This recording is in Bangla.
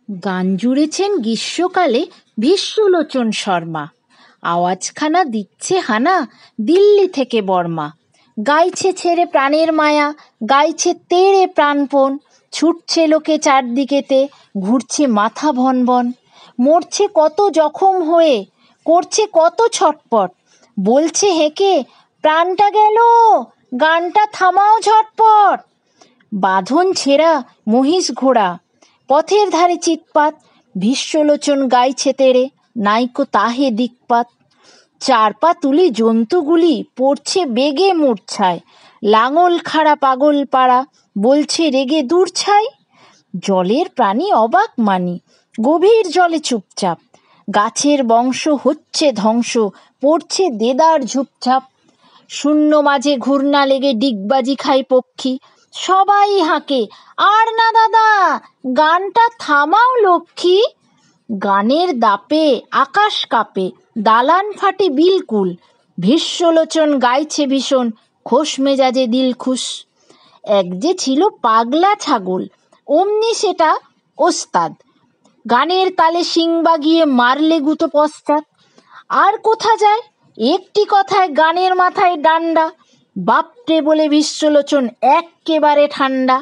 গান জুড়েছেন গ্রীষ্মকালে ভীষ্মলোচন শর্মা। আওয়াজখানা দিচ্ছে হানা দিল্লি থেকে বর্মা। গাইছে ছেড়ে প্রাণের মায়া, গাইছে তেড়ে প্রাণপণ, ছুটছে লোকে চারদিকেতে, ঘুরছে মাথা ভনভন। মরছে কত জখম হয়ে, করছে কত ছটপট, বলছে হেঁকে প্রাণটা গেল, গানটা থামাও ঝটপট। বাঁধন ছেঁড়া মহিষ ঘোড়া, পথের ধারে চিৎপাত, ভীষ্মলোচন গাইছে তেড়ে, নাইকো তাহে দিকপাত। চার পা তুলি জন্তুগুলি পড়ছে বেগে মূর্ছায়, লাঙল খাড়া পাগল পাড়া, বলছে রেগে দূর ছাই। জলের প্রাণী অবাক মানি, গভীর জলে চুপচাপ, গাছের বংশ হচ্ছে ধ্বংস, পড়ছে দেদার ঝুপঝাপ। শূন্য মাঝে ঘূর্ণা লেগে ডিগবাজি খাই পক্ষী, সবাই হাঁকে আর না দাদা, গানটা থামাও লক্ষ্মী। গানের দাপে আকাশ কাঁপে, দালান ফাটে বিলকুল, ভীষ্মলোচন গাইছে ভীষণ, খোশ মেজাজে দিলখুশ। এক যে ছিল পাগলা ছাগল, অমনি সেটা ওস্তাদ, গানের তালে শিং বাগিয়ে মারলে গুঁতো পশ্চাৎ। আর কোথা যায় একটি কথায় গানের মাথায় ডান্ডা, বাপরে বলে ভীষ্মলোচন এক্কেবারে ঠান্ডা।